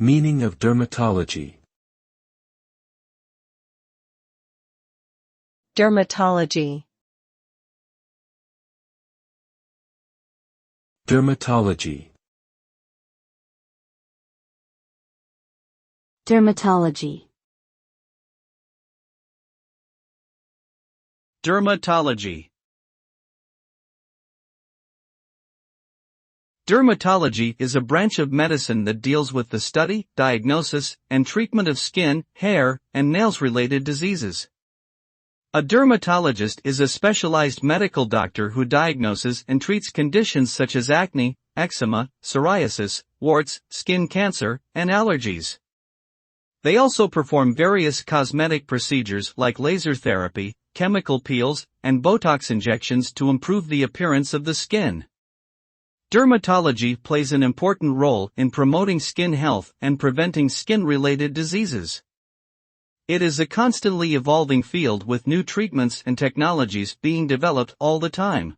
Meaning of dermatology. Dermatology. Dermatology. Dermatology. Dermatology. Dermatology is a branch of medicine that deals with the study, diagnosis, and treatment of skin, hair, and nails-related diseases. A dermatologist is a specialized medical doctor who diagnoses and treats conditions such as acne, eczema, psoriasis, warts, skin cancer, and allergies. They also perform various cosmetic procedures like laser therapy, chemical peels, and Botox injections to improve the appearance of the skin. Dermatology plays an important role in promoting skin health and preventing skin-related diseases. It is a constantly evolving field with new treatments and technologies being developed all the time.